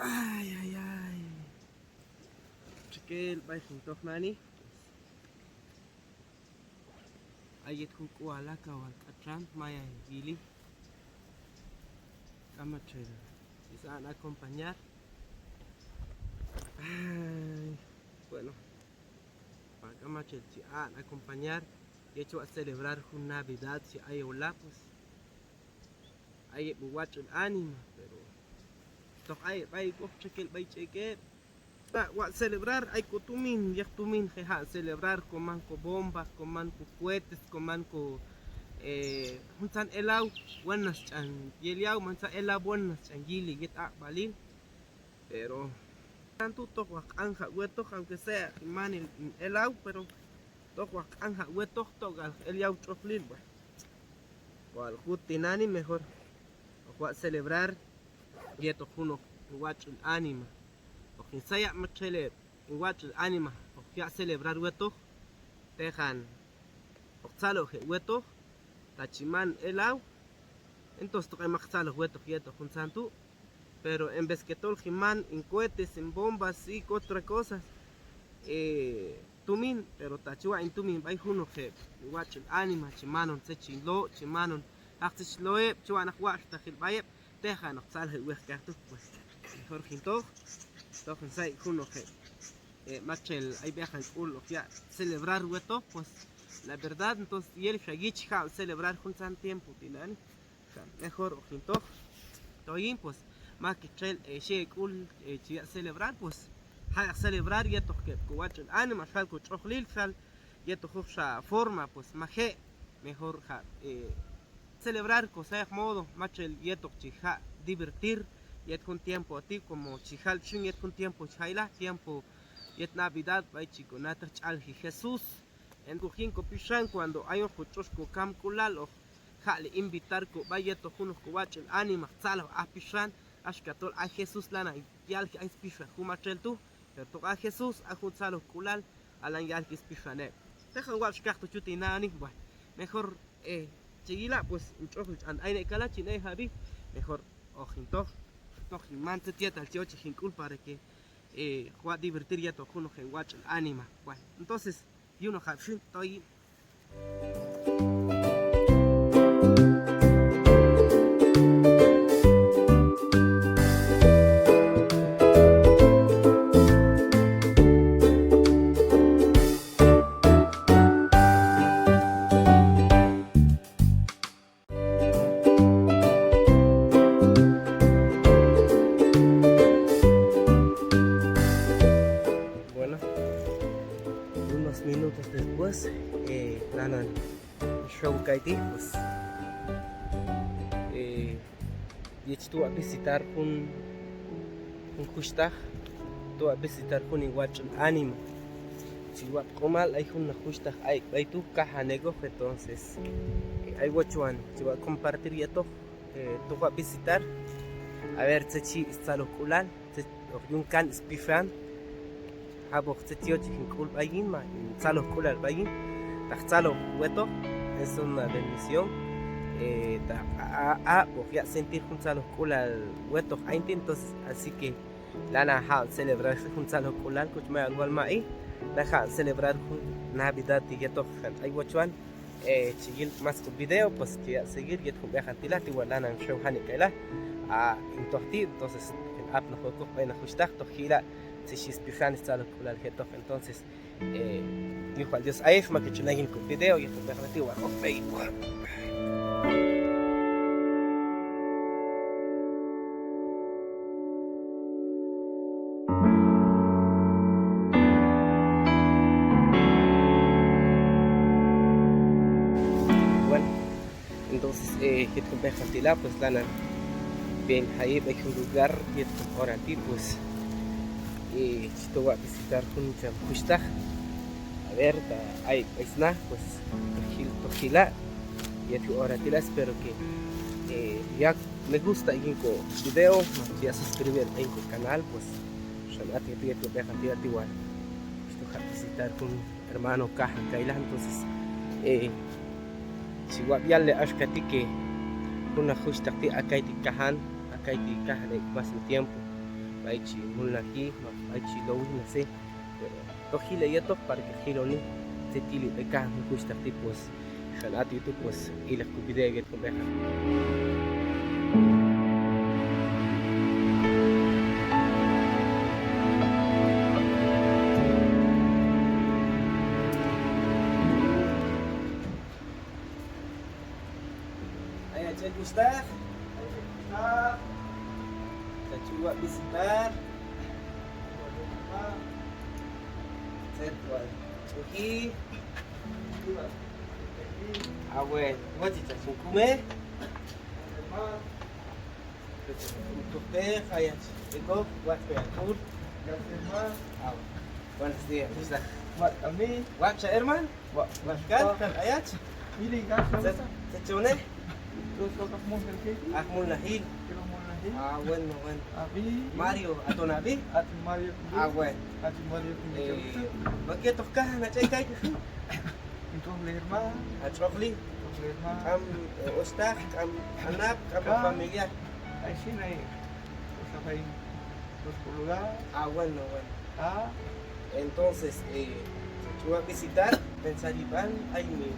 Ay, ay, ay. Cheque el baixo nani. Ayet kun kuala kawal katran maya gili. Amateur. Quizá acompañar. Ay, bueno. Para amateur si acompañar. Y hecho a celebrar una Navidad si hay hola pues. Hay watch el ánimo, pero toh ay cheque el bay cheque. Wa celebrar ay kutumin yak tumin jeja celebrar con manco bombas, con manco cohetes, con manco hunsan elaw buenas chan yeliaw mansa elaw buenas chan gili get balil, pero tanto to wak anja hueto aunque sea man el elaw, pero to wak anja hueto to gal eliaw choplil pues wal jutinani mejor wa celebrar yeto juno watch el ánima porque saya machele watch el ánima porque celebrar hueto tejan oxalo hueto tachiman elaw entonces toca maxalo hueto quieto con santo, pero en vez que todo el jimán en cohetes en bombas y otras cosas tumin pero tachua en tumin vai juno que watch el ánima chimanon se chilo chimanon axishloe chuana watch tajil bayep tejan oxalo hueto pues mejor jinto entonces sai juno que machel hay viajan ulo ya celebrar hueto pues la verdad entonces y el shagich celebrar con san tiempo tinan mejor ojinto toyin pues más que chel shekul chia celebrar pues ha celebrar ya to que cuatro ánima sal con chocolil sal ya to hofsha forma pues maje mejor celebrar cosa modo machel yeto chija divertir yet con tiempo a ti como chijal chun yet con tiempo chaila tiempo yet navidad vai chico nata chal Jesús en Cujinco Pishan cuando hay un cuchosco cam culalo jale invitar co vaya to unos coachel anima salo a Pishan ashkatol a Jesús lana yal que es pisha humachel tu pero to a Jesús a salo culal alan yal que es pishane dejan watch carto chutinani bueno mejor chigila pues un choco an aine kala chine habi mejor ojinto man se tieta al choche jincul para que juega divertir ya to uno que watch el anima bueno entonces y uno japshin toy bueno unos minutos después lanan show kaiti pues y esto a visitar un kushta to a visitar un watch el anima si wat comal hay una kushta hay tu caja nego entonces hay watchuan si va a compartir ya to va a visitar a ver si está lo culal un can spifan abo tio chinkul bayin ma salo kulal bayin salo hueto es una bendición voy a sentir un salo kulal hueto entonces así que lana ha celebrar un salo kulal kuch me algo al mai deja celebrar Navidad y yeto hay wachuan chigil más con video pues que a seguir yet con viajan tilati walana show hanikela entonces el app no juego para ajustar to gira si chispijan está lo culal jeto entonces dijo al Dios aif ma que chulagin con video y esto permitió a Facebook bueno entonces que con Bejantila pues lana bien ahí hay un lugar y ahora ti pues esto va a visitar un champusta a ver hay isna pues tojila y ahora ti la espero que ya me gusta y con video ya suscribir en el canal pues shanati pide que dejan tira igual esto va a visitar con hermano caja kaila entonces si guapial le ashkati que una justa ti acá y cajan acá y caja de más el tiempo baichi mulaki baichi lo na se to gile yeto para que gironi se tili de ka mu kusta tipos khalati tu pues ila ku bidaya get ko beha ayah cek Gustaf kita coba visitar Setwal Oki Awe Wati Tafukume Untuk teh kayak itu buat peyakur Buenos días, Gustaf. Buat kami, Wak Herman? buat Kan ayat? pilih kan, Sechone? terus kau kamu kerja, Akmul Nahil. kalau mau lagi, Bueno. abi, Mario atau Nabi? at Mario, Awe. at Mario Begitu kah nak cek kai? untuk lerma, Achokli, kam ustaz, kam anak, kam familia. ay sinay, usapay, terus pulugan, Bueno. ah, Entonces, voy a visitar, pensar y van, ahí me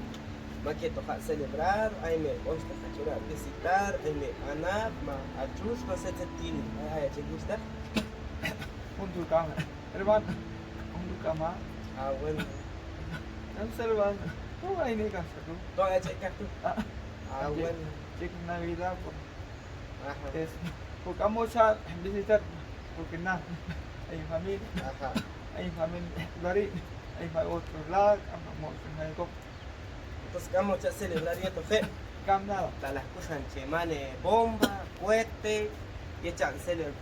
maqueto a celebrar, ahí me gusta a visitar, ahí me anak, ma achus, no sé si tiene, ahí te gusta. untuk kama, herman, untuk kama, Bueno. kan serban, oh ini kan satu, Todo ahí cek tu. Bueno. cek Navidad, Ajá. es, porque kamu saat visitar, porque nah, ay familia. Ajá. Ay familia dari ay may otro lag ang mo sa ko Entonces, vamos a celebrar esto, fe. kam na Las cosas mane bomba, cohete, y echan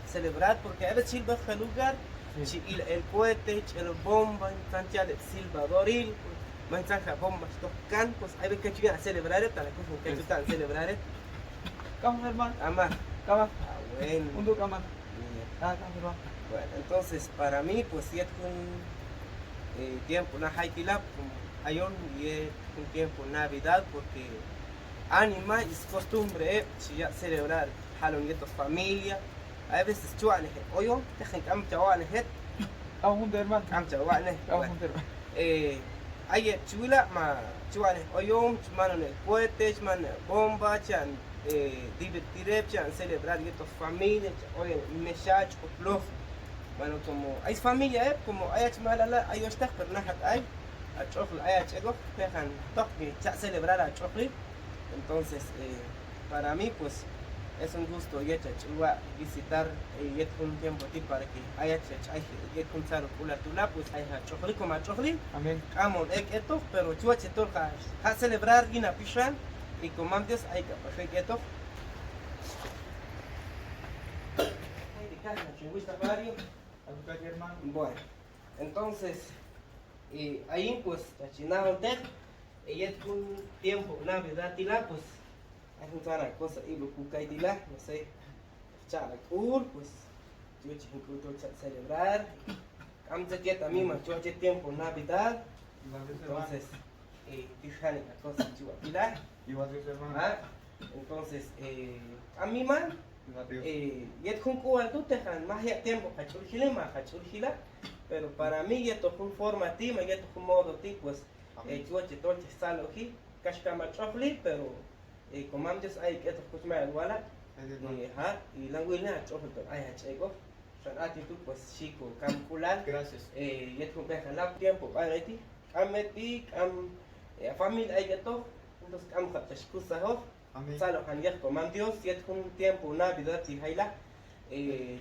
celebrar, porque a veces silba el lugar, si el cohete, el bomba, instantial, el silbadoril, manzanja bombas, tocan, pues hay veces que llegan a celebrar esta, la cosa que están a celebrar esta. kam herman Amar. kam Bueno. untuk kaman Bien. kam herman Bueno, entonces para mí, pues si es un tiempo, una haitila, hay un tiempo Navidad, porque anima es costumbre, si ya celebrar Halloween con familia, a veces chuan es hoy, dejen cam chawan es kam hun herman cam chawan es kam hun herman hay chula, ma chuan es hoy, mano en el cohete, man bomba, chan divertir, chan celebrar con familia, hoy me chacho, los bueno, como hay familia, como hay malala, hay ostag, pero no hay achofl, hay achego, dejan toque, ya celebrar achofli. Entonces, para mí, pues, es un gusto y visitar y un tiempo aquí para que haya un saro pula tula, pues hay achofli como achofli. amen Amon esto, pero yo a celebrar y na pishan y como antes hay que pasar esto. Hay de casa, chunguista varios. ang herman Bueno, entonces, ahí pues, cachinado tech, y es un tiempo, Navidad, tila, pues, hay una cosa, y lo que tila, no sé, chala cool, pues, yo chico celebrar, antes que también, yo tiempo, Navidad, entonces, fijan la cosa, chico tila, iba herman entonces, a mí, man, yet kun kuan tu tejan más ya tiempo hachurgila pero para mí ya to kun forma ti ma ya to kun modo ti pues chuache toche salo aquí kashkama chofli pero comandos hay que to kuchma wala ha y languina chofli to ay hachego san ati tu pues chico campular gracias yet kun pejan la tiempo para ti ameti familia hay que to entonces cam hachkusa ho amen Salo haniyah coman Dios y es un tiempo Navidad chihaila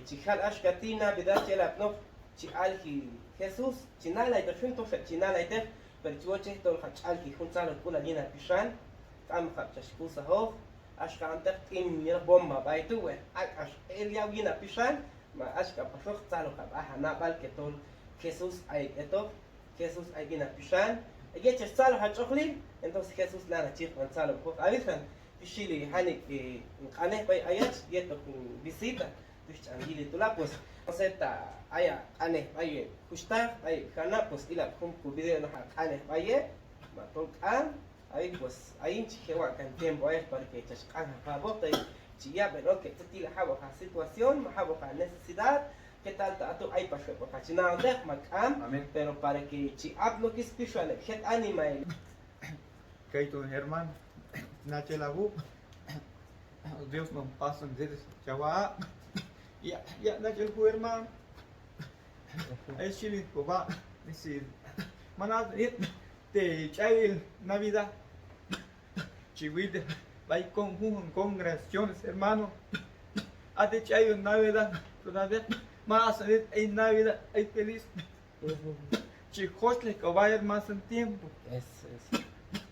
chihal ashkati Navidad chela no chialki Jesús chinala y perfecto chinala y te pero chuoche to hachalki hun salo kula lina pishan am hachashkusa ho ashka antek in mir bomba baitu we ash elia lina pishan ma ashka pasok salo ka na bal que tol Jesús ay eto Jesús ay lina pishan y salo hachokli entonces Jesús lana chih salo ho avisan Chile, Hanik, Aneh, Ayach, Yeto, visita, Tuchangili, Tula, pues, no sé, Aya, Aneh, Aye, Kusta, Ay, Hana, pues, Ila, Kumku, video, no, Aneh, Aye, Matolkan, ahí, pues, ahí, Chihewa, can tiempo, es para que Chachkan, Pabota, Chia, pero que te tira, Jabo, situación, Jabo, necesidad, ¿qué tal tú hay para que cachina de macam? Amén. Pero para que si hablo que es visual, het anima el. Kaito hermano, Nache Lagu, Dios nos pasa en Zedes, Chawa, ya, Nache Lagu hermano, es chile, coba, decir, manad, te chail Navidad, chihuide, vai con congregaciones hermano, a te chail Navidad, todavía, más en Navidad, hay feliz, chicosle, coba más en tiempo. Es.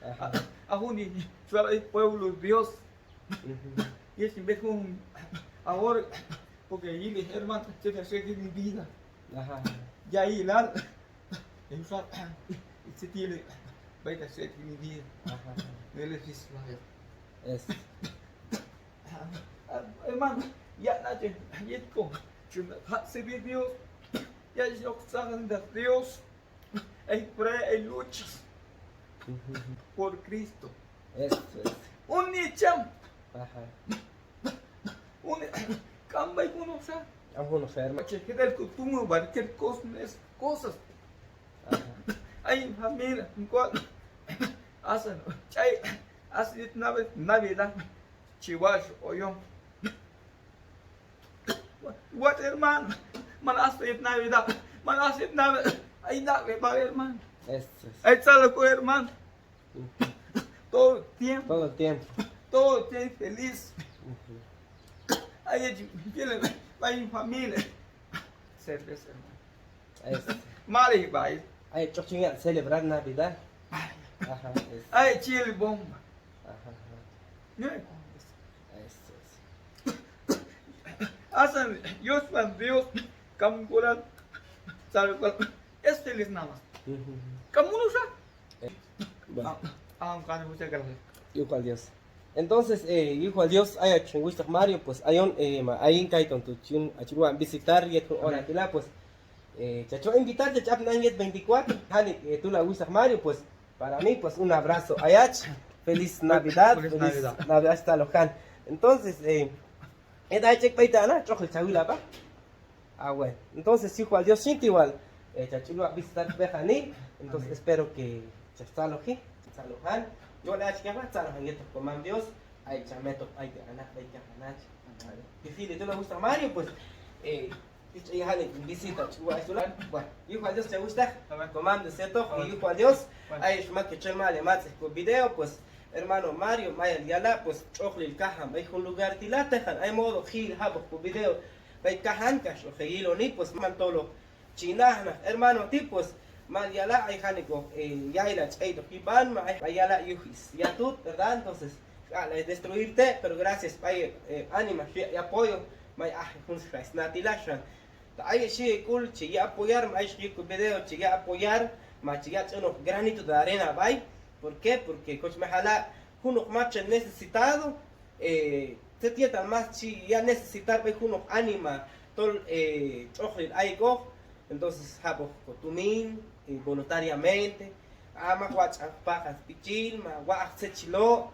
Ajá. Aún y el pueblo de Dios. Y es en vez de ahora, porque ahí mis hermanos se me hace mi vida. Ajá. Y ahí la se tiene, vaya a ser mi vida. Ajá. Él es Israel. Es. Hermano, ya nadie, y es como, se ve Dios, ya yo saben de Dios, hay pre, hay luchas por Cristo. Eso es. Un nicham, Ajá. un camba y uno sa. Algunos hermanos. Que del costumbre cualquier cosas. Ajá. Hay familia, en cual hacen, chay, hace Navidad, chihuahua o yo. What hermano, man hace Navidad, hay Navidad, hermano. Eso es. Ahí está lo que hermano. Todo el tiempo, Todo el tiempo. feliz. Ahí hay familia. Cerveza, hermano. Es. Mari, bye. Hay hecho chingar celebrar Navidad. Ajá. Es. Hay chile bomba. Ajá. Eso es. Hacen Dios para Dios, campuran, sabe cuál. Es feliz nada más. ¿Cómo no sabe? Bueno. Muchas gracias. Hijo al Dios. Entonces, hijo al Dios, hay chinguistas Mario, pues hay un, hay en Kaiton, tu chin, a chihuahua visitar y tu hora que la, pues, chacho, invitarte, chap, 24, Hani, tú la gustas Mario, pues, para mí, pues, un abrazo, ayach, feliz Navidad, Feliz Navidad. Navidad hasta Lojan. Entonces, hay check paitana, chojo el chavila, pa. Ah, bueno, entonces, hijo al Dios, siente igual, chachulo a visitar Bejani, entonces, Amén. espero que chastaloji, chastalojan. Yo le hago que haga en esto con Dios, hay chameto, hay que ganar, hay que ganar. Y si tú le gusta Mario, pues, visita, bueno, hijo a Dios te gusta, comando cierto, y hijo a Dios, hay más que chema le más con video, pues, hermano Mario, Maya Yala, pues, chocli el caja, hay un lugar tilata, hay modo gil, habo con video, hay cajan, cacho, gilo ni, pues, mantolo, chinajna, hermano, tipos. Man yala ay haniko yaila chaito kiban ma ay yala yuhis ya tú, ¿verdad? Entonces destruirte, pero gracias pay ánima y apoyo may hun shais natilashan ay shi cool chi ya apoyar may shi ku video chi ya apoyar ma chi ya uno granito de arena bay. ¿Por qué? Porque coach mehala uno más necesitado se tiene más chi ya necesitar bay uno ánima tol chohlil ay go. Entonces, habo cotumín, voluntariamente, ama guachas pajas pichil, ma guachas chilo,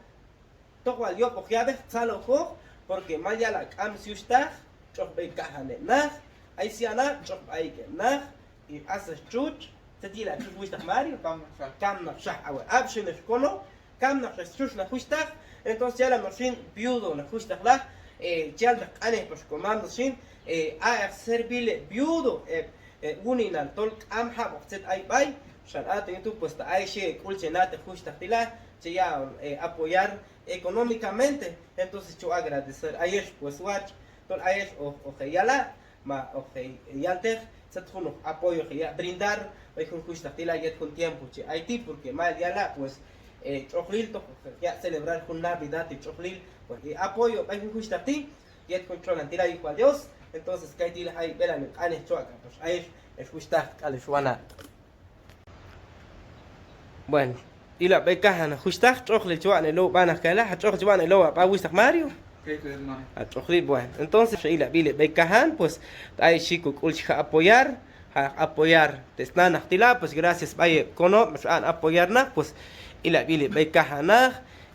todo el yo porque a veces salo co, porque maya la cam si usted, chop be kahane nah, ahí si ana, chop ahí que nah, y haces chuch, se tira chuch wistas Mario, cam na shah awe, abshin es cono, cam na chuch na wistas, entonces ya la machine viudo na wistas la, ya la ane pues comando sin, a servile viudo, uninal tolk am hab set ay bay shan ate tu pues ta ay she kulchenate justa tila che ya apoyar económicamente entonces yo agradecer ayesh pues watch tol ayesh o yala ma o yalter set huno apoyo ya brindar bay con justa tila yet con tiempo che ay ti porque mal yala pues choklil to ya celebrar con Navidad y choklil pues apoyo bay con justa ti yet controlan tila hijo a Dios. Entonces, ¿qué hay ahí? Verán, han hecho acá. Pues ahí es justo a la suana. Bueno, y la beca han justo chocolate chuan el lo van a caer, chocolate chuan el lo para Wistar Mario. A chocolate bueno. Entonces, y la bile beca han pues ahí chico culcha apoyar, desnan actila, pues gracias vaya cono, apoyarna, pues y la bile beca han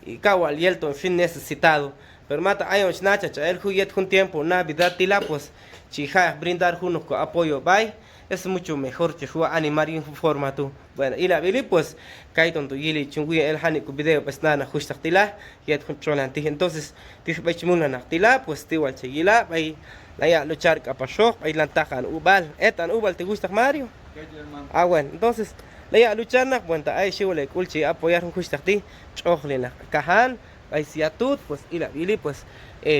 y cawal yelto en fin necesitado. pero mata ayon snacha cha el juguet un tiempo Navidad tila pues chija brindar uno con apoyo bye es mucho mejor que jugar animar en forma tú bueno y la bili pues cae tonto yili chungui el hani ku video pues nana justa tila yet controlan ti entonces ti bay chimuna na tila pues ti wal chigila bay la ya luchar capashok bay lantajan ubal etan ubal te gusta Mario ah bueno entonces la ya luchar na cuenta ay shiwale kulchi apoyar un justa ti chokhlina kahan ay siatut pues y la bili pues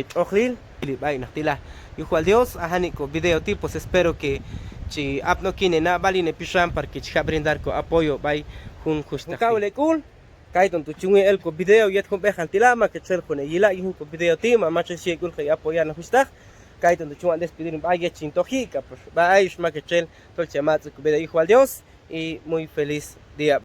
chokhlil y bay na tila y cual Dios ahani ko video ti pues espero que si apno kine na bali ne pisam para que chica brindar ko apoyo bay hun justa kawle kul kay ton tu chungi el ko video yet ko behan tilama que chel ko ne yila y hun ko video ti ma che si kul kay apoyar na justa kay ton tu chungan despedir bay yet chinto hika pues bay shma que chel tol chamat ko video igual Dios y muy feliz día